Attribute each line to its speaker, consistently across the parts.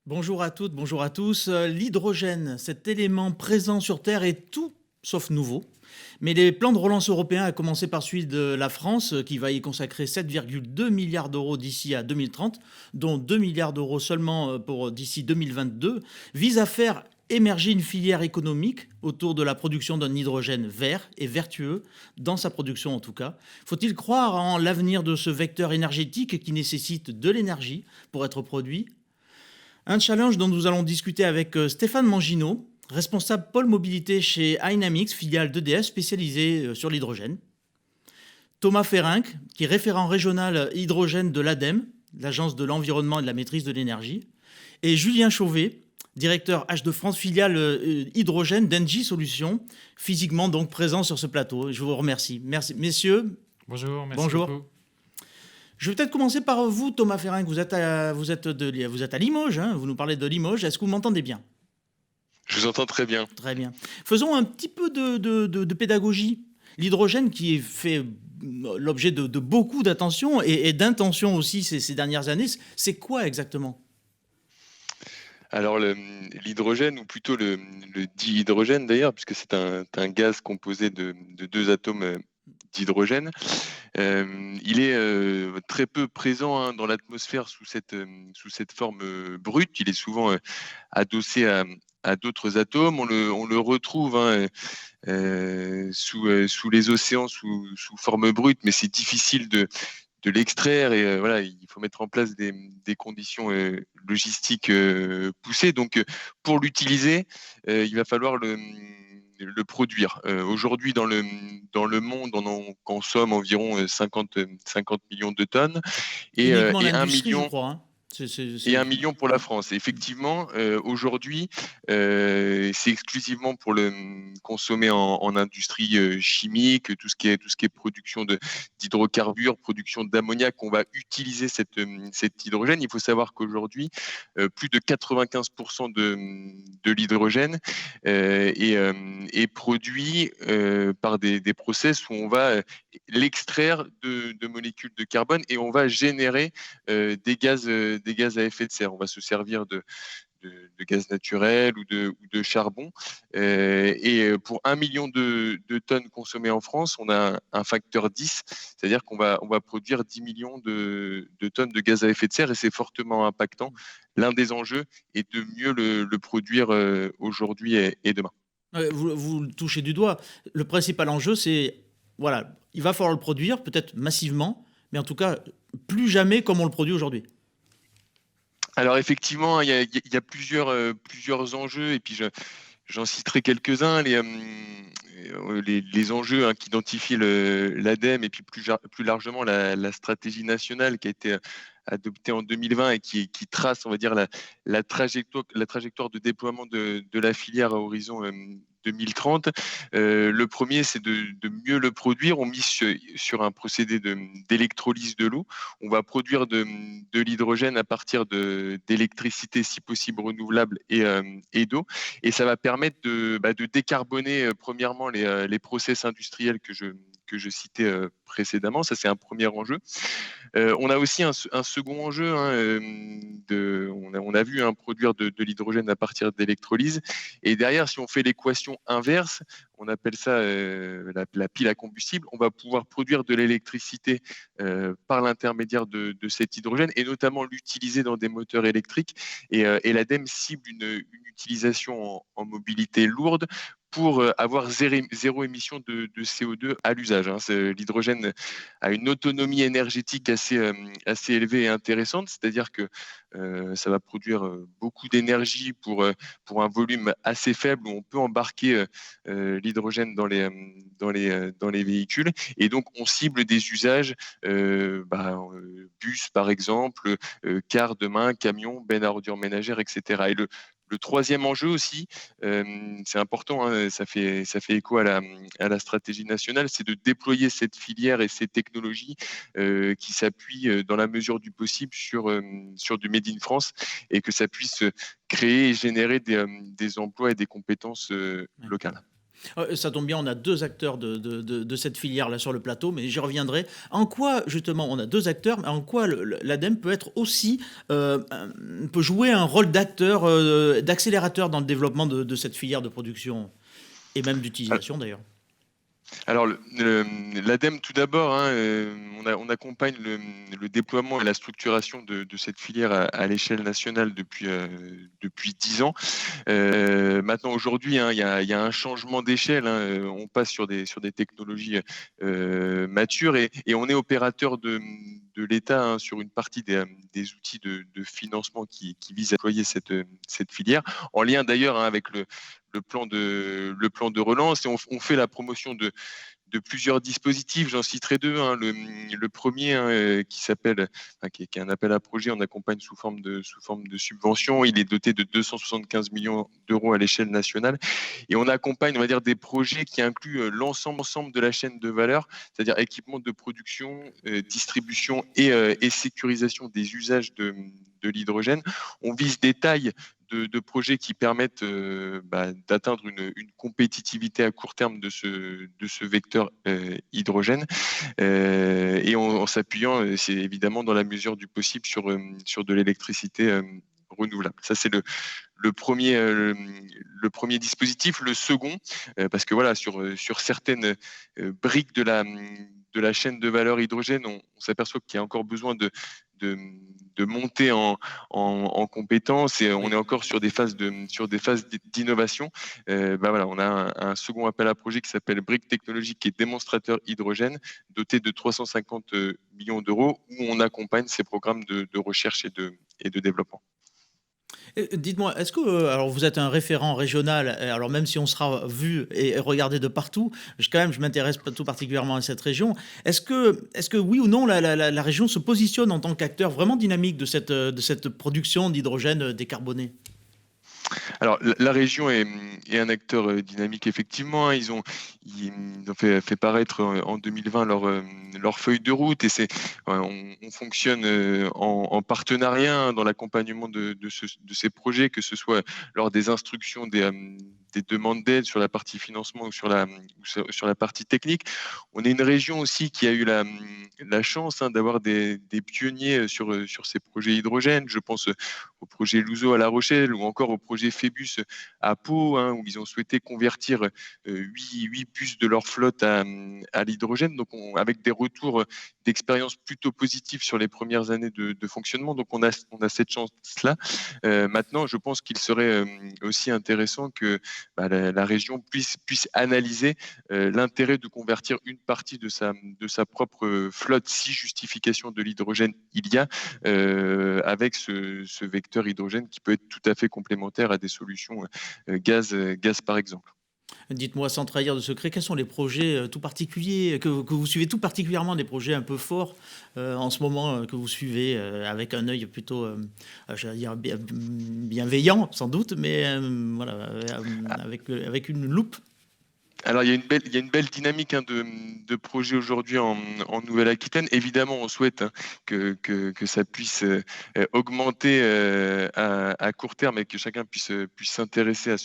Speaker 1: Bonjour à toutes, bonjour à tous. L'hydrogène, cet élément présent sur Terre est tout sauf nouveau. Mais les plans de relance européens, à commencer par celui de la France, qui va y consacrer 7,2 milliards d'euros d'ici à 2030, dont 2 milliards d'euros seulement pour d'ici 2022, visent à faire émerger une filière économique autour de la production d'un hydrogène vert et vertueux, dans sa production en tout cas. Faut-il croire en l'avenir de ce vecteur énergétique qui nécessite de l'énergie pour être produit? Un challenge dont nous allons discuter avec Stéphane Mangino, responsable pôle mobilité chez Dynamics, filiale d'EDF spécialisée sur l'hydrogène. Thomas Ferrinck, qui est référent régional hydrogène de l'ADEME, l'Agence de l'environnement et de la maîtrise de l'énergie. Et Julien Chauvet, directeur H2France, filiale hydrogène d'Engie Solutions, physiquement donc présent sur ce plateau. Je vous remercie. Merci, messieurs.
Speaker 2: Bonjour, merci
Speaker 1: Bonjour.
Speaker 2: beaucoup.
Speaker 1: Je vais peut-être commencer par vous, Thomas Ferrinck. Vous êtes à Limoges, hein, vous nous parlez de Limoges. Est-ce que vous m'entendez bien?
Speaker 3: Je vous entends très bien.
Speaker 1: Très bien. Faisons un petit peu de pédagogie. L'hydrogène qui est fait l'objet de beaucoup d'attention et d'intention aussi ces dernières années, c'est quoi exactement?
Speaker 3: Alors l'hydrogène, ou plutôt le dihydrogène d'ailleurs, puisque c'est un gaz composé de deux atomes d'hydrogène, il est très peu présent dans l'atmosphère sous cette forme brute. Il est souvent adossé à d'autres atomes. On le retrouve sous les océans sous forme brute, mais c'est difficile de l'extraire et voilà, il faut mettre en place des conditions logistiques poussées. Donc, pour l'utiliser, il va falloir le produire. Aujourd'hui, dans le monde, on en consomme environ 50 millions de tonnes et,
Speaker 1: Uniquement
Speaker 3: et 1
Speaker 1: l'industrie, je
Speaker 3: million.
Speaker 1: crois, hein.
Speaker 3: Et 1 million pour la France. Effectivement, aujourd'hui, c'est exclusivement pour le consommer en industrie chimique, tout ce qui est production d'hydrocarbures, production d'ammoniac, qu'on va utiliser cet hydrogène. Il faut savoir qu'aujourd'hui, plus de 95% de l'hydrogène est produit par des process où on va l'extraire de molécules de carbone et on va générer des gaz à effet de serre. On va se servir de gaz naturel ou de charbon. Et pour 1 million de tonnes consommées en France, on a un facteur 10, c'est-à-dire qu'on va produire 10 millions de tonnes de gaz à effet de serre et c'est fortement impactant. L'un des enjeux est de mieux le produire aujourd'hui et demain.
Speaker 1: Vous le touchez du doigt. Le principal enjeu, c'est, voilà, il va falloir le produire, peut-être massivement, mais en tout cas, plus jamais comme on le produit aujourd'hui.
Speaker 3: Alors effectivement, il y a plusieurs enjeux et puis j'en citerai quelques-uns. Les enjeux qu'identifie l'ADEME et puis plus largement la stratégie nationale qui a été adoptée en 2020 et qui trace, on va dire, la trajectoire de déploiement de la filière à horizon 2030. Le premier, c'est de mieux le produire. On mise sur un procédé d'électrolyse de l'eau. On va produire de l'hydrogène à partir d'électricité, si possible renouvelable, et d'eau. Et ça va permettre de décarboner premièrement les process industriels que je citais précédemment. Ça, c'est un premier enjeu. On a aussi un second enjeu. On a vu produire de l'hydrogène à partir d'électrolyse. Et derrière, si on fait l'équation inverse, on appelle ça la pile à combustible, on va pouvoir produire de l'électricité par l'intermédiaire de cet hydrogène et notamment l'utiliser dans des moteurs électriques. Et l'ADEME cible une utilisation en mobilité lourde pour avoir zéro émission de CO2 à l'usage. L'hydrogène a une autonomie énergétique assez élevée et intéressante, c'est-à-dire que ça va produire beaucoup d'énergie pour un volume assez faible où on peut embarquer l'hydrogène dans les véhicules. Et donc, on cible des usages bus, par exemple, cars demain, camions, bennes à ordures ménagères, etc. Et le troisième enjeu aussi, c'est important, ça fait écho à la stratégie nationale, c'est de déployer cette filière et ces technologies qui s'appuient dans la mesure du possible sur du Made in France et que ça puisse créer et générer des emplois et des compétences locales.
Speaker 1: Ça tombe bien, on a 2 acteurs de cette filière-là sur le plateau, mais j'y reviendrai. En quoi, justement, on a 2 acteurs, mais en quoi l'ADEME peut être aussi, peut jouer un rôle d'acteur, d'accélérateur dans le développement de cette filière de production et même d'utilisation d'ailleurs?
Speaker 3: Alors, l'ADEME, tout d'abord, hein, on accompagne le déploiement et la structuration de cette filière à l'échelle nationale depuis 10 ans. Maintenant, aujourd'hui, hein, il y a un changement d'échelle, hein, on passe sur des technologies matures et on est opérateur de l'État, hein, sur une partie des outils de financement qui visent à déployer cette filière, en lien d'ailleurs, hein, avec le plan de relance, et on fait la promotion de plusieurs dispositifs. J'en citerai deux, hein. Le premier, hein, qui s'appelle, enfin, qui est un appel à projet, on accompagne sous forme de subvention. Il est doté de 275 millions d'euros à l'échelle nationale. Et on accompagne, on va dire, des projets qui incluent l'ensemble de la chaîne de valeur, c'est-à-dire équipement de production, distribution et sécurisation des usages de l'hydrogène. On vise des tailles de projets qui permettent d'atteindre une compétitivité à court terme de ce vecteur hydrogène, et en s'appuyant, c'est évidemment dans la mesure du possible sur de l'électricité renouvelable. Ça, c'est le premier dispositif. Le second, parce que voilà, sur certaines briques de la chaîne de valeur hydrogène, on s'aperçoit qu'il y a encore besoin de, de monter en compétences, et on est
Speaker 1: Oui.
Speaker 3: encore sur des phases d'innovation. Voilà, on a un second appel à projet qui s'appelle Briques technologiques et démonstrateurs hydrogène, doté de 350 millions d'euros, où on accompagne ces programmes de recherche et de développement.
Speaker 1: Dites-moi, est-ce que, alors vous êtes un référent régional, alors même si on sera vu et regardé de partout, quand même, je m'intéresse tout particulièrement à cette région. Est-ce que oui ou non, la région se positionne en tant qu'acteur vraiment dynamique de cette production d'hydrogène décarboné?
Speaker 3: Alors, la région est un acteur dynamique, effectivement, hein. Ils ont fait paraître en 2020 leur feuille de route, et on fonctionne en partenariat, hein, dans l'accompagnement de ces projets, que ce soit lors des instructions des demandes d'aide sur la partie financement ou sur la partie technique. On est une région aussi qui a eu la chance, hein, d'avoir des pionniers sur ces projets hydrogène. Je pense au projet Luso à La Rochelle, ou encore au projet Phébus à Pau, hein, où ils ont souhaité convertir 8 bus de leur flotte à l'hydrogène, donc avec des retours d'expérience plutôt positifs sur les premières années de fonctionnement. Donc on a cette chance-là. Maintenant, je pense qu'il serait aussi intéressant que la région puisse analyser l'intérêt de convertir une partie de sa propre flotte, si justification de l'hydrogène il y a, avec ce vecteur hydrogène qui peut être tout à fait complémentaire à des solutions gaz par exemple.
Speaker 1: Dites-moi, sans trahir de secret, quels sont les projets tout particuliers que vous suivez, tout particulièrement des projets un peu forts en ce moment, que vous suivez avec un œil plutôt, j'allais dire bienveillant sans doute, mais voilà, avec une loupe.
Speaker 3: Alors, il y a une belle dynamique, hein, de projets aujourd'hui en Nouvelle-Aquitaine. Évidemment, on souhaite, hein, que ça puisse augmenter à court terme, et que chacun puisse s'intéresser à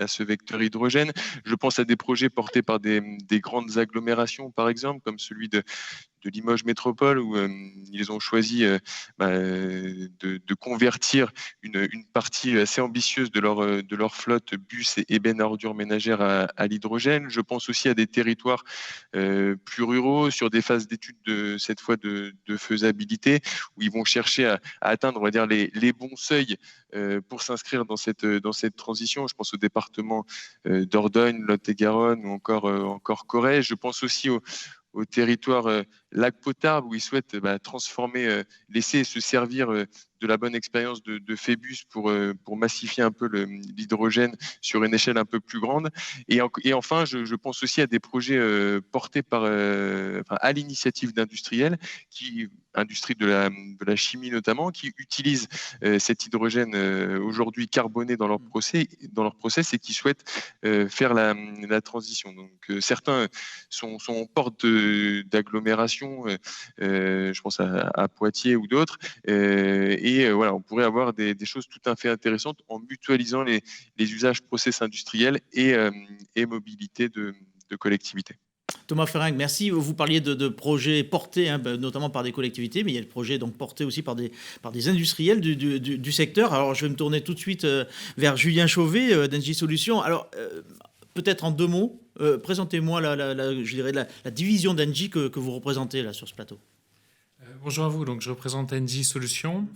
Speaker 3: ce vecteur hydrogène. Je pense à des projets portés par des grandes agglomérations, par exemple, comme celui de Limoges Métropole, où ils ont choisi de convertir une partie assez ambitieuse de leur flotte bus et bennes à ordures ménagères à l'hydrogène. Je pense aussi à des territoires plus ruraux, sur des phases d'études cette fois de faisabilité, où ils vont chercher à atteindre, on va dire, les bons seuils pour s'inscrire dans cette transition. Je pense au département Dordogne, Lot-et-Garonne, ou encore Corrèze. Je pense aussi au territoire lac potable, où ils souhaitent transformer, laisser se servir de la bonne expérience de Phébus pour massifier un peu l'hydrogène sur une échelle un peu plus grande. Et enfin, je pense aussi à des projets portés à l'initiative d'industriels, industrie de la chimie notamment, qui utilisent cet hydrogène aujourd'hui carboné dans leur process, et qui souhaitent faire la transition. Donc certains sont en porte d'agglomération, génération, je pense à Poitiers ou d'autres. Voilà, on pourrait avoir des choses tout à fait intéressantes en mutualisant les usages process industriels et mobilité de collectivités.
Speaker 1: Thomas Ferenc, merci. Vous parliez de projets portés, notamment par des collectivités, mais il y a le projet donc porté aussi par des industriels du secteur. Alors, je vais me tourner tout de suite vers Julien Chauvet d'Engie Solutions. Alors, peut-être en 2 mots, présentez-moi je dirais la division d'Engie que vous représentez là sur ce plateau.
Speaker 2: Bonjour à vous, donc je représente Engie Solutions.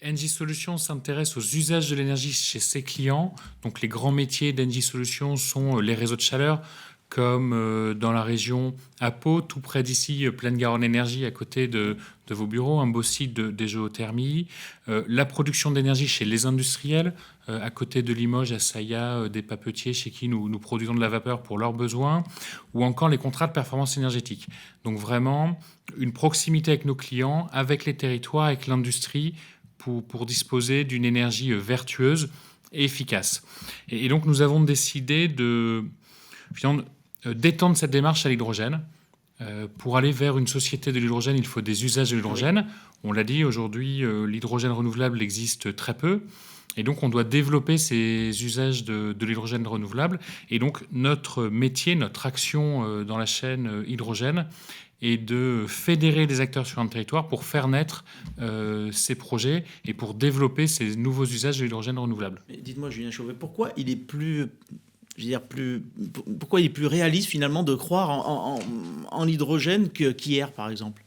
Speaker 2: Engie Solutions s'intéresse aux usages de l'énergie chez ses clients. Donc les grands métiers d'Engie Solutions sont les réseaux de chaleur, comme dans la région à Pau, tout près d'ici, Plaine-Garonne Énergie, à côté de vos bureaux, un beau site de géothermie. La production d'énergie chez les industriels, à côté de Limoges, à Saillat, des papetiers chez qui nous produisons de la vapeur pour leurs besoins, ou encore les contrats de performance énergétique. Donc vraiment, une proximité avec nos clients, avec les territoires, avec l'industrie, pour disposer d'une énergie vertueuse et efficace. Et donc nous avons décidé d'étendre cette démarche à l'hydrogène. Pour aller vers une société de l'hydrogène, il faut des usages de l'hydrogène. On l'a dit, aujourd'hui, l'hydrogène renouvelable existe très peu. Et donc, on doit développer ces usages de l'hydrogène renouvelable. Et donc, notre métier, notre action dans la chaîne hydrogène est de fédérer des acteurs sur un territoire pour faire naître ces projets et pour développer ces nouveaux usages de l'hydrogène renouvelable.
Speaker 1: Dites-moi, Julien Chauvet, pourquoi il est pourquoi il est plus réaliste finalement de croire en l'hydrogène qu'hier, par exemple?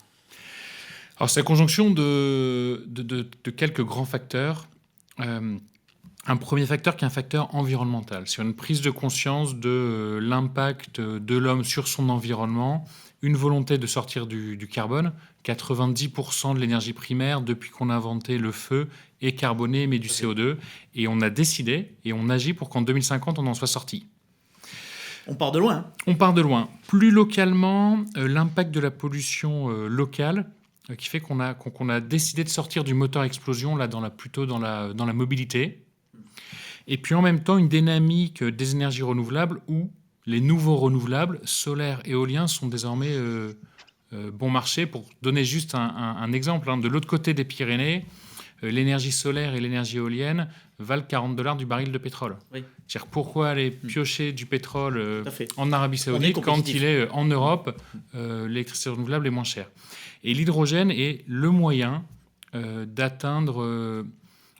Speaker 2: Alors, c'est la conjonction de quelques grands facteurs. Un premier facteur qui est un facteur environnemental, sur une prise de conscience de l'impact de l'homme sur son environnement, une volonté de sortir du carbone. 90% de l'énergie primaire, depuis qu'on a inventé le feu, est carbonée, émet du CO2. Et on a décidé et on agit pour qu'en 2050, on en soit sorti.
Speaker 1: On part de loin.
Speaker 2: On part de loin. Plus localement, l'impact de la pollution locale qui fait qu'on a décidé de sortir du moteur explosion là, plutôt dans la mobilité. Et puis en même temps, une dynamique des énergies renouvelables où les nouveaux renouvelables, solaires, éoliens, sont désormais bon marché. Pour donner juste un exemple, de l'autre côté des Pyrénées, l'énergie solaire et l'énergie éolienne valent $40 du baril de pétrole.
Speaker 1: Oui.
Speaker 2: C'est-à-dire pourquoi aller piocher du pétrole en Arabie
Speaker 1: On est
Speaker 2: Saoudite quand il est en Europe, l'électricité renouvelable est moins chère. Et l'hydrogène est le moyen d'atteindre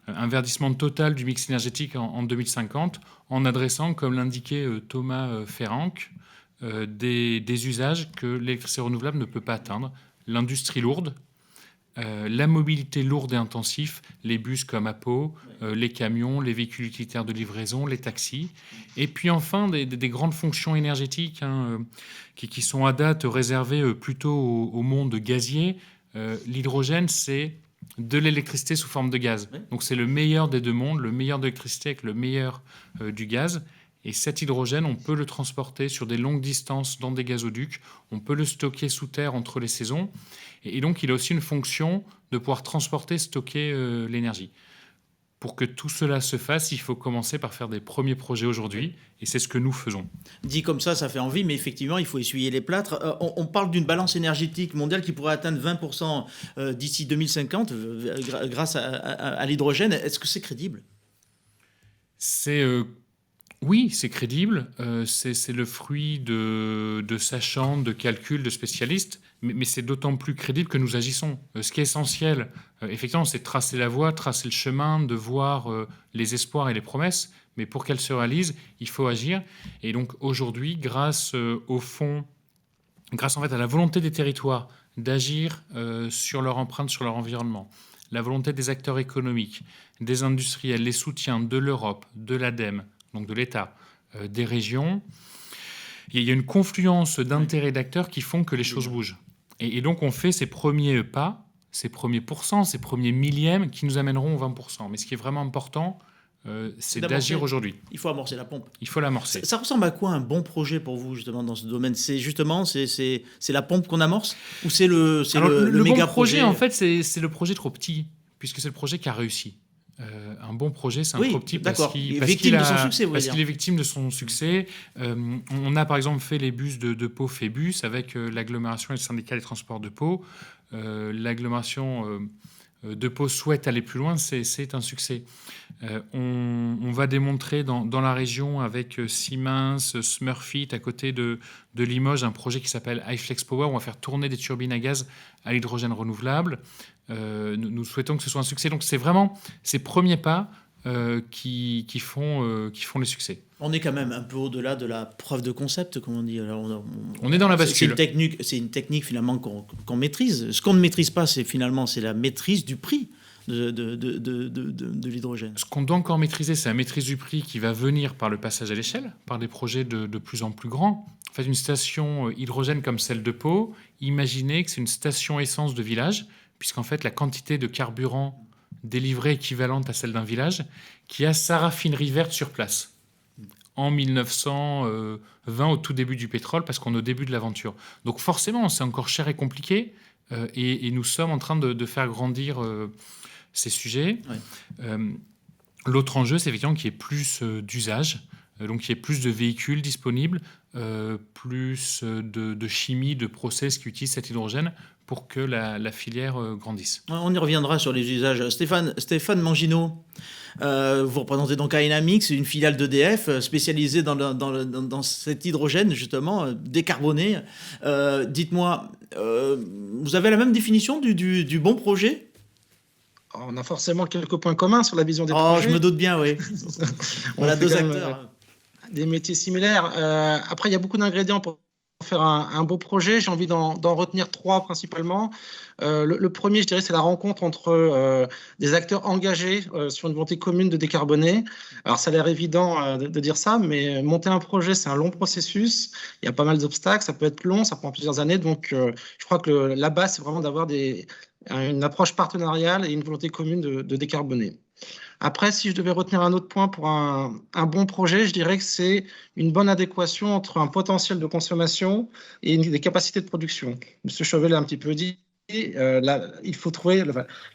Speaker 2: un verdissement total du mix énergétique en 2050 en adressant, comme l'indiquait Thomas Ferenc, des usages que l'électricité renouvelable ne peut pas atteindre. L'industrie lourde, la mobilité lourde et intensive, les bus comme à Pau, les camions, les véhicules utilitaires de livraison, les taxis. Et puis enfin, des grandes fonctions énergétiques qui sont à date réservées plutôt au monde gazier. L'hydrogène, c'est de l'électricité sous forme de gaz. Oui. Donc c'est le meilleur des deux mondes, le meilleur de l'électricité avec le meilleur du gaz. Et cet hydrogène, on peut le transporter sur des longues distances dans des gazoducs, on peut le stocker sous terre entre les saisons. Et donc, il a aussi une fonction de pouvoir transporter, stocker l'énergie. Pour que tout cela se fasse, il faut commencer par faire des premiers projets aujourd'hui, et c'est ce que nous faisons.
Speaker 1: Dit comme ça fait envie, mais effectivement, il faut essuyer les plâtres. On parle d'une balance énergétique mondiale qui pourrait atteindre 20% d'ici 2050 grâce à l'hydrogène. Est-ce que c'est crédible ?
Speaker 2: Oui, c'est crédible. C'est le fruit de sachants, de calculs, de spécialistes, mais c'est d'autant plus crédible que nous agissons. Ce qui est essentiel, effectivement, c'est de tracer la voie, tracer le chemin, de voir les espoirs et les promesses, mais pour qu'elles se réalisent, il faut agir. Et donc aujourd'hui, grâce en fait à la volonté des territoires d'agir sur leur empreinte, sur leur environnement, la volonté des acteurs économiques, des industriels, les soutiens de l'Europe, de l'ADEME, donc de l'État, des régions, il y a une confluence d'intérêts d'acteurs qui font que les choses bougent. Et donc on fait ces premiers pas, ces premiers pourcents, ces premiers millièmes qui nous amèneront aux 20%. Mais ce qui est vraiment important, c'est d'agir aujourd'hui.
Speaker 1: Il faut amorcer la pompe.
Speaker 2: Il faut l'amorcer.
Speaker 1: Ça ressemble à quoi un bon projet pour vous justement dans ce domaine ? C'est justement c'est la pompe qu'on amorce ou c'est le méga
Speaker 2: bon projet en fait c'est le projet trop petit puisque c'est le projet qui a réussi. Un bon projet, c'est un
Speaker 1: Oui,
Speaker 2: prototype
Speaker 1: d'accord.
Speaker 2: parce
Speaker 1: Il est
Speaker 2: parce
Speaker 1: victime
Speaker 2: qu'il
Speaker 1: de son
Speaker 2: a,
Speaker 1: succès, vous voulez
Speaker 2: parce
Speaker 1: dire.
Speaker 2: qu'il est victime de son succès. On a par exemple fait les bus de Pau Phébus avec l'agglomération et le syndicat des transports de Pau. L'agglomération de Pau souhaite aller plus loin, c'est un succès. On va démontrer dans la région avec Siemens, Smurfit, à côté de Limoges, un projet qui s'appelle iFlex Power. On va faire tourner des turbines à gaz à l'hydrogène renouvelable. Nous souhaitons que ce soit un succès. Donc c'est vraiment ces premiers pas qui font les succès.
Speaker 1: On est quand même un peu au-delà de la preuve de concept, comme on dit. Alors,
Speaker 2: On est dans la bascule.
Speaker 1: C'est une technique finalement qu'on maîtrise. Ce qu'on ne maîtrise pas, c'est la maîtrise du prix de l'hydrogène.
Speaker 2: Ce qu'on doit encore maîtriser, c'est la maîtrise du prix qui va venir par le passage à l'échelle, par des projets de plus en plus grands. En fait, une station hydrogène comme celle de Pau, imaginez que c'est une station essence de village, puisqu'en fait, la quantité de carburant délivrée équivalente à celle d'un village, qui a sa raffinerie verte sur place. En 1920, au tout début du pétrole, parce qu'on est au début de l'aventure. Donc forcément, c'est encore cher et compliqué, et nous sommes en train de faire grandir ces sujets.
Speaker 1: Ouais.
Speaker 2: L'autre enjeu, c'est effectivement qu'il y ait plus d'usage, donc qu'il y ait plus de véhicules disponibles, plus de chimie, de process qui utilisent cet hydrogène pour que la filière grandisse.
Speaker 1: On y reviendra sur les usages. Stéphane Mangino, vous représentez donc Aenamix, une filiale d'EDF spécialisée dans cet hydrogène, justement, décarboné. Dites-moi, vous avez la même définition du bon projet ?
Speaker 4: On a forcément quelques points communs sur la vision des
Speaker 1: Oh,
Speaker 4: projets.
Speaker 1: je me doute bien, oui. On a deux acteurs.
Speaker 4: Des métiers similaires. Après, il y a beaucoup d'ingrédients pour faire un beau projet. J'ai envie d'en retenir 3 principalement. Le premier, je dirais, c'est la rencontre entre des acteurs engagés sur une volonté commune de décarboner. Alors, ça a l'air évident de dire ça, mais monter un projet, c'est un long processus. Il y a pas mal d'obstacles. Ça peut être long, ça prend plusieurs années. Donc, je crois que la base, c'est vraiment d'avoir une approche partenariale et une volonté commune de décarboner. Après, si je devais retenir un autre point pour un bon projet, je dirais que c'est une bonne adéquation entre un potentiel de consommation et des capacités de production. Monsieur Chauvet l'a un petit peu dit. Il faut trouver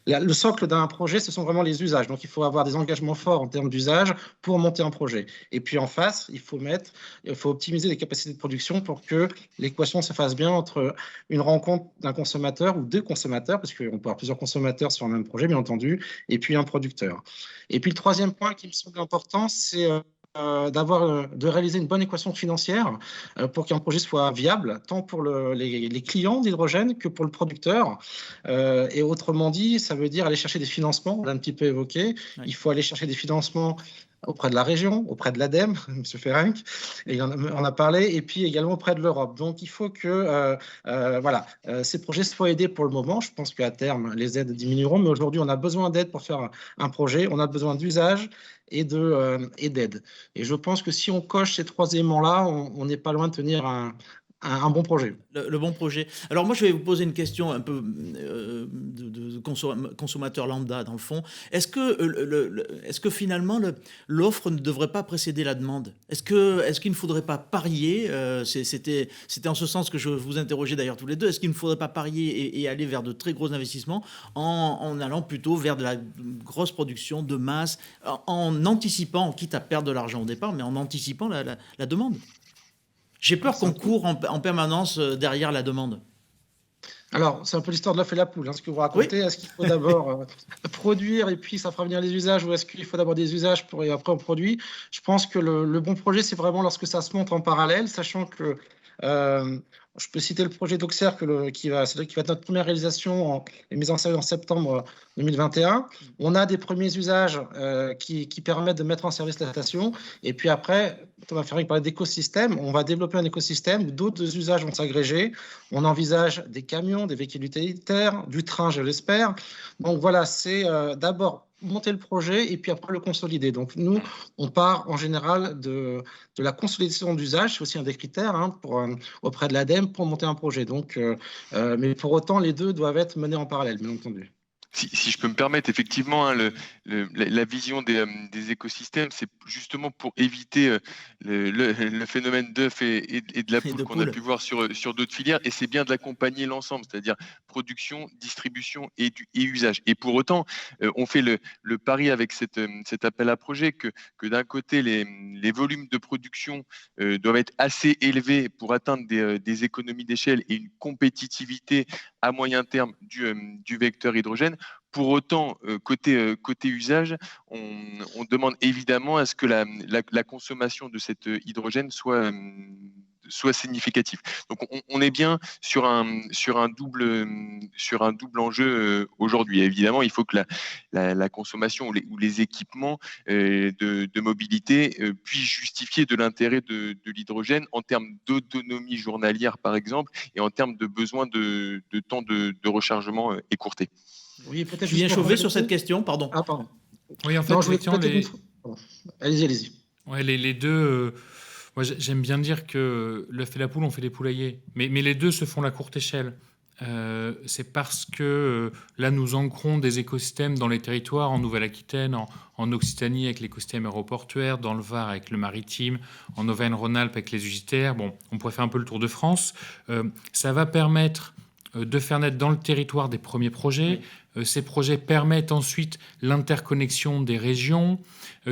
Speaker 4: le socle d'un projet, ce sont vraiment les usages. Donc, il faut avoir des engagements forts en termes d'usage pour monter un projet. Et puis, en face, il faut optimiser les capacités de production pour que l'équation se fasse bien entre une rencontre d'un consommateur ou 2 consommateurs, parce qu'on peut avoir plusieurs consommateurs sur un même projet, bien entendu, et puis un producteur. Et puis, le troisième point qui me semble important, c'est de réaliser une bonne équation financière pour qu'un projet soit viable, tant pour les clients d'hydrogène que pour le producteur. Et autrement dit, ça veut dire aller chercher des financements, on l'a un petit peu évoqué. Oui. Il faut aller chercher des financements auprès de la région, auprès de l'ADEME, M. Ferenc, et on a parlé, et puis également auprès de l'Europe. Donc, il faut que ces projets soient aidés pour le moment. Je pense qu'à terme, les aides diminueront, mais aujourd'hui, on a besoin d'aide pour faire un projet. On a besoin d'usage et d'aide. Et je pense que si on coche ces 3 éléments-là, on n'est pas loin de tenir un bon projet.
Speaker 1: Le bon projet. Alors moi, je vais vous poser une question un peu de consommateur lambda, dans le fond. Est-ce que finalement, l'offre ne devrait pas précéder la demande ? Est-ce qu'il ne faudrait pas parier c'était en ce sens que je vous interrogeais d'ailleurs tous les deux. Est-ce qu'il ne faudrait pas parier et aller vers de très gros investissements en allant plutôt vers de la grosse production de masse, en anticipant, quitte à perdre de l'argent au départ, mais en anticipant la demande ? J'ai peur qu'on court en permanence derrière la demande.
Speaker 4: Alors, c'est un peu l'histoire de l'œuf et la poule, ce que vous racontez. Oui. Est-ce qu'il faut d'abord produire et puis ça fera venir les usages, ou est-ce qu'il faut d'abord des usages et après on produit ? Je pense que le bon projet, c'est vraiment lorsque ça se monte en parallèle, sachant que je peux citer le projet d'Auxerre qui va être notre première réalisation mise en service en septembre 2021. On a des premiers usages qui permettent de mettre en service la station. Et puis après, Thomas Ferenc parlait d'écosystème. On va développer un écosystème où d'autres usages vont s'agréger. On envisage des camions, des véhicules utilitaires, du train, je l'espère. Donc voilà, c'est d'abord monter le projet et puis après le consolider. Donc nous, on part en général de la consolidation d'usage, c'est aussi un des critères auprès de l'ADEME pour monter un projet. Donc, mais pour autant, les deux doivent être menés en parallèle, bien entendu.
Speaker 3: Si je peux me permettre, effectivement, hein, la vision des écosystèmes, c'est justement pour éviter le phénomène d'œuf et de la
Speaker 1: Et
Speaker 3: poule
Speaker 1: de
Speaker 3: qu'on a
Speaker 1: poules.
Speaker 3: pu voir sur d'autres filières, et c'est bien d'accompagner l'ensemble, c'est-à-dire production, distribution et usage. Et pour autant, on fait le pari avec cet appel à projet que d'un côté, les volumes de production doivent être assez élevés pour atteindre des économies d'échelle et une compétitivité à moyen terme du vecteur hydrogène. Pour autant, côté usage, on demande évidemment à ce que la consommation de cet hydrogène soit significative. Donc, on est bien sur un double enjeu aujourd'hui. Évidemment, il faut que la consommation ou les équipements de mobilité puissent justifier de l'intérêt de l'hydrogène en termes d'autonomie journalière, par exemple, et en termes de besoin de temps de rechargement écourté.
Speaker 4: Oui, peut-être juste
Speaker 1: Julien
Speaker 4: pour
Speaker 1: Chauvet sur cette
Speaker 4: compléter.
Speaker 1: question, pardon.
Speaker 4: Ah, pardon.
Speaker 2: Oui, en fait,
Speaker 4: Non, je voulais
Speaker 2: effectivement,
Speaker 4: compléter une fois. Pardon. Allez-y.
Speaker 2: ouais, les deux. Moi, j'aime bien dire que l'œuf et la poule, on fait des poulaillers. Mais les deux se font à courte échelle. C'est parce que là, nous ancrons des écosystèmes dans les territoires, en Nouvelle-Aquitaine, en Occitanie avec l'écosystème aéroportuaire, dans le Var avec le maritime, en Auvergne-Rhône-Alpes avec les utilitaires. Bon, on pourrait faire un peu le tour de France. Ça va permettre de faire naître dans le territoire des premiers projets. Ces projets permettent ensuite l'interconnexion des régions,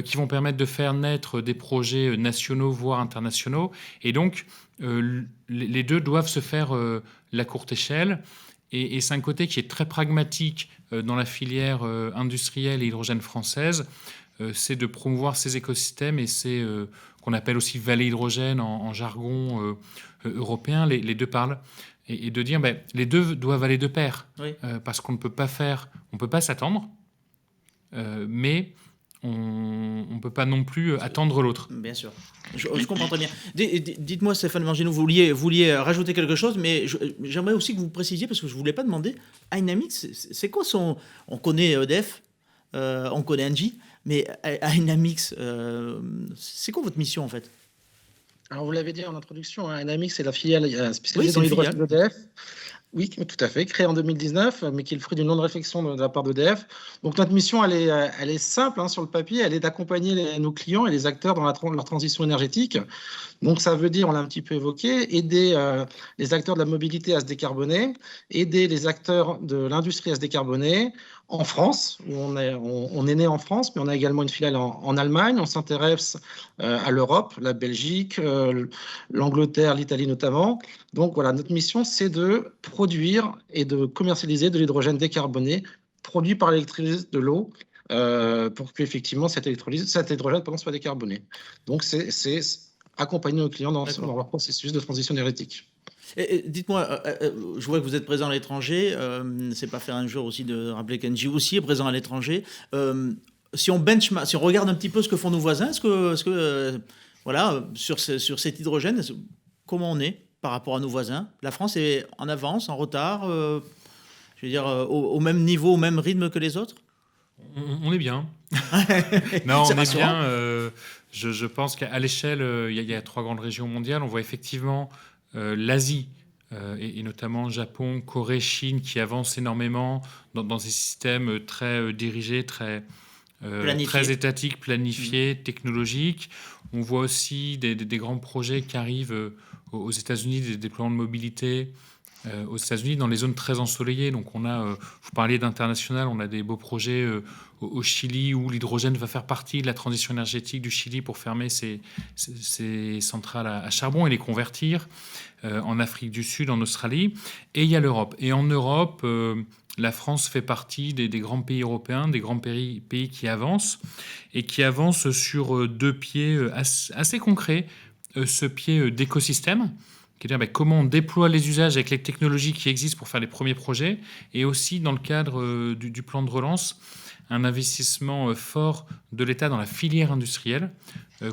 Speaker 2: qui vont permettre de faire naître des projets nationaux, voire internationaux. Et donc, les deux doivent se faire la courte échelle. Et c'est un côté qui est très pragmatique dans la filière industrielle et hydrogène française. C'est de promouvoir ces écosystèmes et c'est qu'on appelle aussi vallée hydrogène en jargon européen. Les deux parlent. Et de dire, les deux doivent aller de pair.
Speaker 1: Oui.
Speaker 2: Parce qu'on ne peut pas s'attendre, mais on ne peut pas non plus attendre l'autre.
Speaker 1: Bien sûr. Je comprends très bien. Dites-moi, Stéphane Mangino, vous vouliez rajouter quelque chose, mais j'aimerais aussi que vous précisiez, parce que je ne vous l'ai pas demandé, Dynamics, c'est quoi son... On connaît EDF, on connaît Engie, mais Dynamics, c'est quoi votre mission en fait?
Speaker 4: Alors, vous l'avez dit en introduction, hein, Dynamics, c'est la filiale spécialisée
Speaker 1: Oui,
Speaker 4: dans
Speaker 1: c'est une
Speaker 4: l'hydrogène
Speaker 1: filiale.
Speaker 4: d'EDF. Oui, tout à fait, créée en 2019, mais qui est le fruit d'une longue réflexion de la part d'EDF. Donc, notre mission, elle est simple, hein, sur le papier, elle est d'accompagner nos clients et les acteurs dans leur transition énergétique. Donc, ça veut dire, on l'a un petit peu évoqué, aider les acteurs de la mobilité à se décarboner, aider les acteurs de l'industrie à se décarboner en France, où on est né en France, mais on a également une filiale en Allemagne. On s'intéresse à l'Europe, la Belgique, l'Angleterre, l'Italie notamment. Donc, voilà, notre mission, c'est de produire et de commercialiser de l'hydrogène décarboné produit par l'électrolyse de l'eau pour qu'effectivement cet hydrogène soit décarboné. Donc, c'est accompagner nos clients dans leur processus de transition énergétique.
Speaker 1: Et dites-moi, je vois que vous êtes présent à l'étranger. C'est pas faire un jour aussi de rappeler qu'Engie aussi est présent à l'étranger. Si on benchmark, si on regarde un petit peu ce que font nos voisins, voilà, sur cet hydrogène, comment on est par rapport à nos voisins? La France est en avance, en retard, je veux dire, au même niveau, au même rythme que les autres?
Speaker 2: On est bien. Non,
Speaker 1: C'est
Speaker 2: on est
Speaker 1: rassurant.
Speaker 2: bien. Je pense qu'à l'échelle, il y a 3 grandes régions mondiales. On voit effectivement l'Asie, et notamment Japon, Corée, Chine, qui avancent énormément dans ces systèmes très dirigés, très étatiques, planifiés, technologiques. On voit aussi des grands projets qui arrivent aux États-Unis, des déploiements de mobilité aux États-Unis dans les zones très ensoleillées. Donc on a, vous parliez d'international, on a des beaux projets au Chili où l'hydrogène va faire partie de la transition énergétique du Chili pour fermer ses centrales à charbon et les convertir. En Afrique du Sud, en Australie. Et il y a l'Europe. Et en Europe, la France fait partie des grands pays européens, des grands pays qui avancent et qui avancent sur 2 pieds assez concrets. Ce pied d'écosystème, qui est dire comment on déploie les usages avec les technologies qui existent pour faire les premiers projets, et aussi dans le cadre du plan de relance, un investissement fort de l'État dans la filière industrielle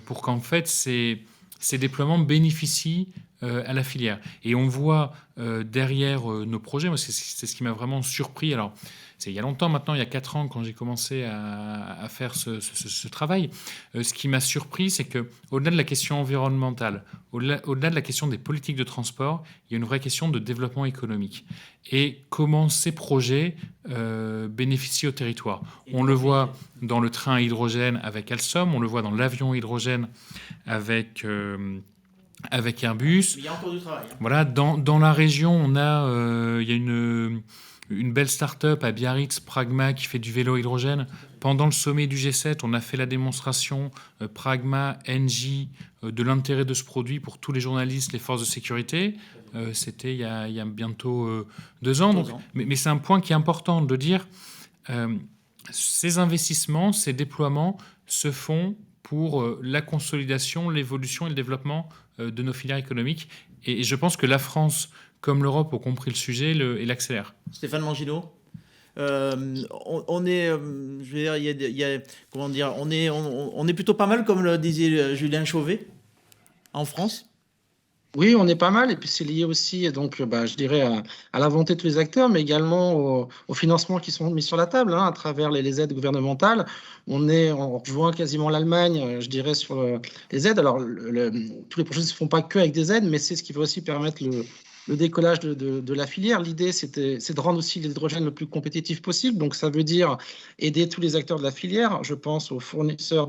Speaker 2: pour qu'en fait ces déploiements bénéficient à la filière. Et on voit derrière nos projets, moi c'est ce qui m'a vraiment surpris. Alors, c'est il y a longtemps maintenant, il y a 4 ans, quand j'ai commencé à faire ce travail. Ce qui m'a surpris, c'est qu'au-delà de la question environnementale, au-delà de la question des politiques de transport, il y a une vraie question de développement économique. Et comment ces projets bénéficient au territoire. On le voit dans le train à hydrogène avec Alstom, on le voit dans l'avion hydrogène avec Airbus.
Speaker 1: Il y a encore du travail.
Speaker 2: Voilà, dans la région, il y a une belle start-up à Biarritz, Pragma, qui fait du vélo hydrogène. Pendant le sommet du G7, on a fait la démonstration, Pragma, Engie, de l'intérêt de ce produit pour tous les journalistes, les forces de sécurité. C'était il y a bientôt 2 ans. Donc, mais c'est un point qui est important de dire, ces investissements, ces déploiements se font pour la consolidation, l'évolution et le développement de nos filières économiques. Et je pense que la France, comme l'Europe, ont compris le sujet et l'accélèrent.
Speaker 1: Stéphane Mangino, on est, je veux dire, il y a comment dire, on est plutôt pas mal, comme le disait Julien Chauvet, en France.
Speaker 4: Oui, on est pas mal, et puis c'est lié aussi, donc, je dirais, à la volonté de tous les acteurs, mais également aux financements qui sont mis sur la table, à travers les aides gouvernementales. On rejoint quasiment l'Allemagne, je dirais, sur les aides. Alors, tous les projets ne se font pas que avec des aides, mais c'est ce qui va aussi permettre le décollage de la filière. L'idée, c'est de rendre aussi l'hydrogène le plus compétitif possible. Donc, ça veut dire aider tous les acteurs de la filière. Je pense aux fournisseurs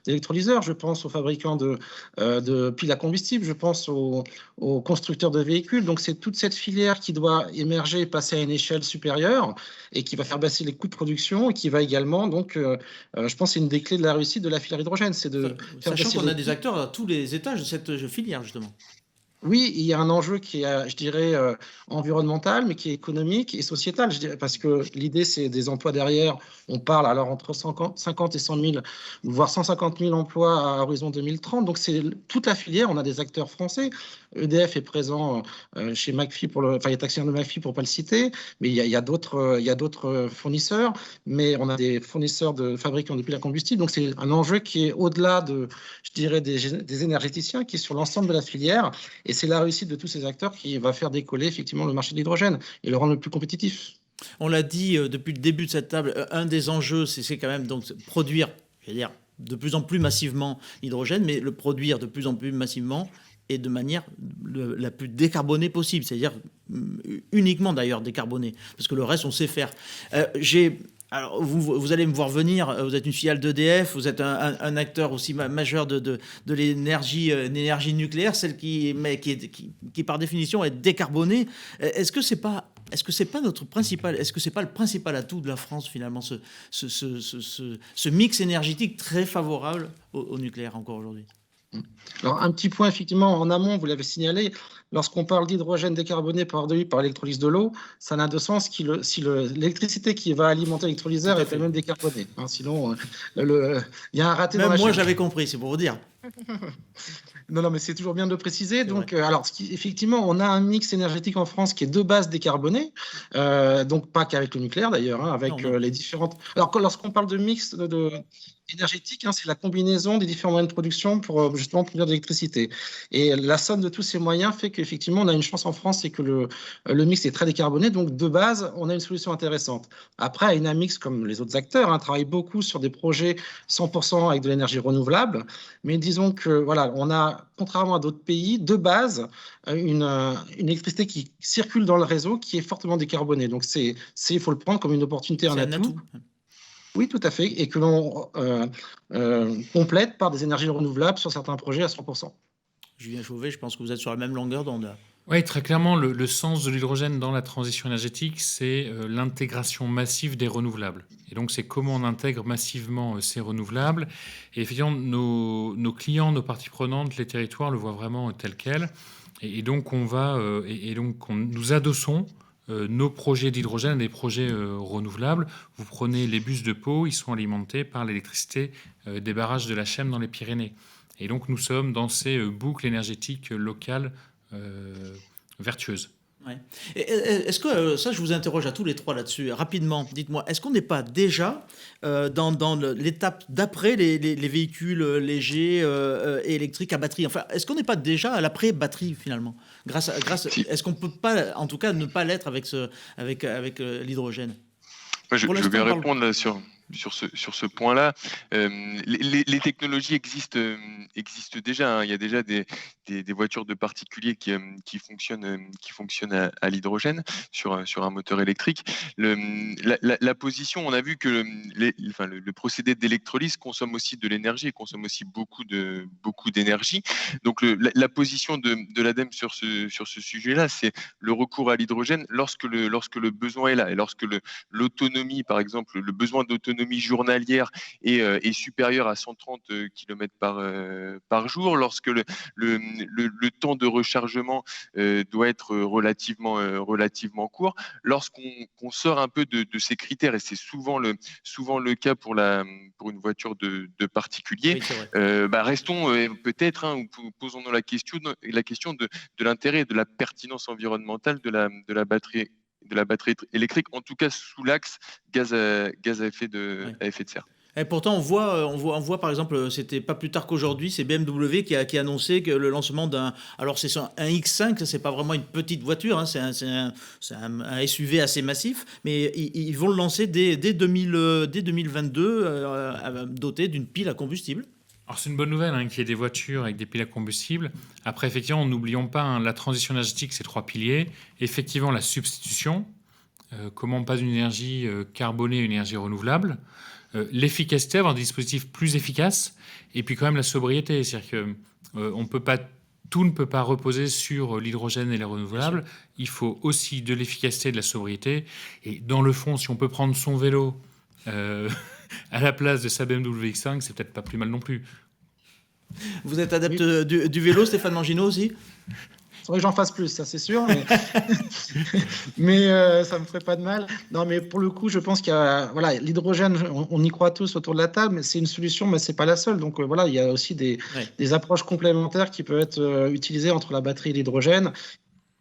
Speaker 4: d'électrolyseurs, je pense aux fabricants de piles à combustible, je pense aux constructeurs de véhicules. Donc, c'est toute cette filière qui doit émerger et passer à une échelle supérieure et qui va faire baisser les coûts de production et qui va également, donc, je pense que c'est une des clés de la réussite de la filière hydrogène. C'est de
Speaker 1: Sachant qu'on a des acteurs à tous les étages de cette filière, justement.
Speaker 4: Oui, il y a un enjeu qui est, je dirais, environnemental, mais qui est économique et sociétal, je dirais, parce que l'idée, c'est des emplois derrière. On parle alors entre 50 et 100 000, voire 150 000 emplois à horizon 2030. Donc, c'est toute la filière. On a des acteurs français. EDF est présent chez McPhy, il est actionnaire de McPhy pour ne pas le citer, mais il y a d'autres fournisseurs, mais on a des fournisseurs de fabricants de piles à combustible. Donc, c'est un enjeu qui est au-delà je dirais, des énergéticiens, qui est sur l'ensemble de la filière. Et c'est la réussite de tous ces acteurs qui va faire décoller effectivement le marché de l'hydrogène et le rendre le plus compétitif.
Speaker 1: On l'a dit depuis le début de cette table, un des enjeux, c'est quand même donc produire, je veux dire, de plus en plus massivement l'hydrogène, mais le produire de plus en plus massivement et de manière la plus décarbonée possible, c'est-à-dire uniquement d'ailleurs décarbonée, parce que le reste, on sait faire. Alors, vous allez me voir venir, vous êtes une filiale d'EDF, vous êtes un acteur aussi majeur de l'énergie nucléaire, celle qui par définition est décarbonée. Est-ce que c'est pas le principal atout de la France, finalement, ce mix énergétique très favorable au nucléaire encore aujourd'hui?
Speaker 4: Alors, un petit point, effectivement, en amont, vous l'avez signalé, lorsqu'on parle d'hydrogène décarboné produit par électrolyse de l'eau, ça n'a de sens si l'électricité qui va alimenter l'électrolyseur est elle-même décarbonée. Sinon, il y a un raté dans la chaîne.
Speaker 1: Moi, j'avais compris, c'est pour vous dire.
Speaker 4: Non, mais c'est toujours bien de le préciser. Donc, effectivement, on a un mix énergétique en France qui est de base décarboné, donc pas qu'avec le nucléaire d'ailleurs, avec les différentes. Alors, lorsqu'on parle de mix énergétique, c'est la combinaison des différents moyens de production pour justement produire de l'électricité. Et la somme de tous ces moyens fait qu'effectivement, on a une chance en France, c'est que le mix est très décarboné. Donc, de base, on a une solution intéressante. Après, Inamix, comme les autres acteurs, travaille beaucoup sur des projets 100% avec de l'énergie renouvelable. Mais disons que, voilà, on a, contrairement à d'autres pays, de base, une électricité qui circule dans le réseau qui est fortement décarbonée. Donc, il faut le prendre comme une opportunité, un atout. Oui, tout à fait, et que l'on complète par des énergies renouvelables sur certains projets à 100%.
Speaker 1: Julien Chauvet, je pense que vous êtes sur la même longueur d'onde.
Speaker 2: Oui, très clairement, le sens de l'hydrogène dans la transition énergétique, c'est l'intégration massive des renouvelables. Et donc, c'est comment on intègre massivement ces renouvelables. Et effectivement, nos clients, nos parties prenantes, les territoires le voient vraiment tel quel. Et donc, nous adossons nos projets d'hydrogène, des projets renouvelables. Vous prenez les bus de Pau, ils sont alimentés par l'électricité des barrages de la Chème dans les Pyrénées. Et donc, nous sommes dans ces boucles énergétiques locales vertueuses.
Speaker 1: Ouais. Est-ce que, ça je vous interroge à tous les trois là-dessus, rapidement, dites-moi, est-ce qu'on n'est pas déjà dans l'étape d'après les véhicules légers et électriques à batterie? Enfin, est-ce qu'on n'est pas déjà à l'après-batterie finalement?
Speaker 3: Si.
Speaker 1: Est-ce qu'on peut pas, en tout cas, ne pas l'être avec l'hydrogène?
Speaker 3: Moi, je
Speaker 1: Pour
Speaker 3: veux
Speaker 1: l'instant,
Speaker 3: bien
Speaker 1: on parle.
Speaker 3: répondre là sur ce point-là. Les technologies existent déjà, hein. Il y a déjà des voitures de particuliers qui fonctionnent à l'hydrogène sur un moteur électrique. La position, on a vu que le procédé d'électrolyse consomme aussi de l'énergie et consomme aussi beaucoup d'énergie. Donc la position de l'ADEME sur ce sujet-là, c'est le recours à l'hydrogène lorsque le besoin est là et lorsque l'autonomie, par exemple, le besoin d'autonomie journalière est supérieur à 130 km par jour, lorsque le temps de rechargement doit être relativement court, lorsqu'on sort un peu de ces critères, et c'est souvent le cas pour une voiture de particulier,
Speaker 1: Oui, c'est vrai.
Speaker 3: restons peut-être, hein, ou posons-nous la question de l'intérêt et de la pertinence environnementale de la batterie électrique, en tout cas sous l'axe gaz à effet
Speaker 1: Ouais.
Speaker 3: à effet de serre.
Speaker 1: Et pourtant, on voit par exemple, c'était pas plus tard qu'aujourd'hui, c'est BMW qui a annoncé que le lancement alors c'est un X5, c'est pas vraiment une petite voiture, hein, c'est un SUV assez massif, mais ils vont le lancer dès 2022, doté d'une pile à combustible.
Speaker 2: Alors c'est une bonne nouvelle, hein, qu'il y ait des voitures avec des piles à combustible. Après, effectivement, n'oublions pas, hein, la transition énergétique, c'est 3 piliers. Effectivement, la substitution, comment on passe d'une énergie carbonée à une énergie renouvelable. L'efficacité, avoir des dispositifs plus efficaces. Et puis quand même la sobriété. C'est-à-dire que tout ne peut pas reposer sur l'hydrogène et les renouvelables. Il faut aussi de l'efficacité et de la sobriété. Et dans le fond, si on peut prendre son vélo à la place de sa BMW X5, c'est peut-être pas plus mal non plus.
Speaker 1: Vous êtes adepte du vélo, Stéphane Mangino aussi?
Speaker 4: Il faudrait que j'en fasse plus, ça c'est sûr, mais ça me ferait pas de mal. Non, mais pour le coup, je pense qu'il y a, voilà, l'hydrogène, on y croit tous autour de la table, mais c'est une solution, mais c'est pas la seule. Donc voilà, il y a aussi des approches complémentaires qui peuvent être utilisées entre la batterie et l'hydrogène.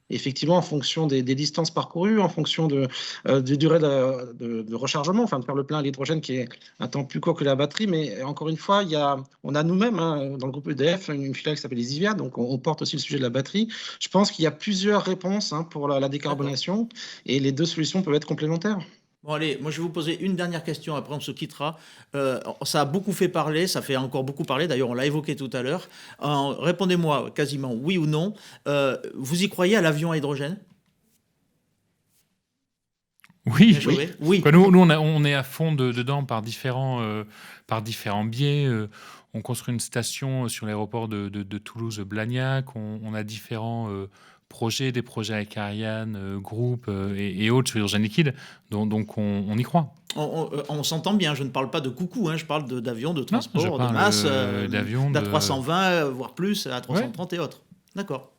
Speaker 4: Effectivement, en fonction des distances parcourues, en fonction de durée de rechargement, enfin de faire le plein à l'hydrogène qui est un temps plus court que la batterie. Mais encore une fois, on a nous-mêmes, hein, dans le groupe EDF, une filiale qui s'appelle Isivia, donc on porte aussi le sujet de la batterie. Je pense qu'il y a plusieurs réponses, hein, pour la décarbonation, et les deux solutions peuvent être complémentaires.
Speaker 1: Bon, allez, moi je vais vous poser une dernière question, après on se quittera. Ça a beaucoup fait parler, ça fait encore beaucoup parler, d'ailleurs on l'a évoqué tout à l'heure. Répondez-moi quasiment oui ou non. Vous y croyez à l'avion à hydrogène?
Speaker 2: Oui.
Speaker 1: Oui.
Speaker 2: Quoi, nous on est à fond dedans par différents biais. On construit une station sur l'aéroport de Toulouse-Blagnac. On a différents projets, des projets avec Ariane, Groupe et autres sur l'hydrogène liquide. Donc on y croit.
Speaker 1: On s'entend bien, je ne parle pas de coucou, hein, je parle d'avions, de transport,
Speaker 2: je
Speaker 1: de
Speaker 2: parle,
Speaker 1: masse,
Speaker 2: d'avions,
Speaker 1: d'A320, voire plus, A330 et autres. D'accord.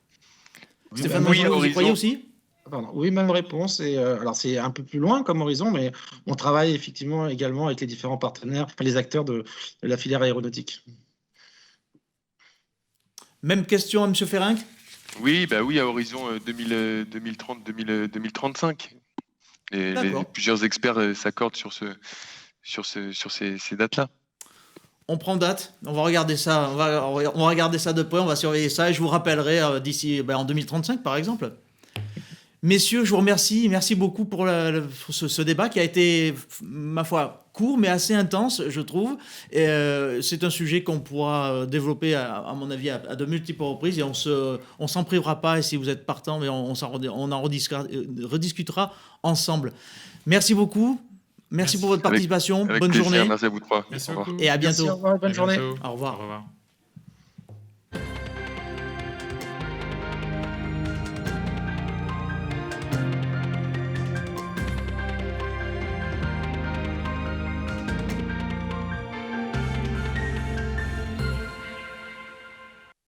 Speaker 4: Oui,
Speaker 1: Stéphane
Speaker 3: oui,
Speaker 1: Mangino, vous y
Speaker 3: horizon.
Speaker 1: croyez aussi?
Speaker 4: Pardon. Oui, même réponse. Et, alors, c'est un peu plus loin comme horizon, mais on travaille effectivement également avec les différents partenaires, les acteurs de la filière aéronautique.
Speaker 1: Même question à M. Ferrinck?
Speaker 3: Oui, à horizon 2030-2035. Plusieurs experts s'accordent sur ces dates-là.
Speaker 1: On prend date, on va regarder ça, on va regarder ça de près, on va surveiller ça et je vous rappellerai d'ici en 2035 par exemple. Messieurs, je vous remercie, merci beaucoup pour ce débat qui a été, ma foi, court mais assez intense, je trouve. C'est un sujet qu'on pourra développer, à mon avis, à de multiples reprises et on s'en privera pas. Et si vous êtes partant, mais on en rediscutera ensemble. Merci beaucoup. Merci pour votre participation.
Speaker 3: Avec
Speaker 1: bonne
Speaker 3: plaisir,
Speaker 1: journée.
Speaker 3: merci à vous trois.
Speaker 2: Merci
Speaker 3: Au revoir.
Speaker 2: beaucoup.
Speaker 1: Et à bientôt.
Speaker 4: Merci, au revoir, bonne
Speaker 2: À
Speaker 4: journée.
Speaker 2: bientôt.
Speaker 1: Au revoir.
Speaker 2: Au revoir.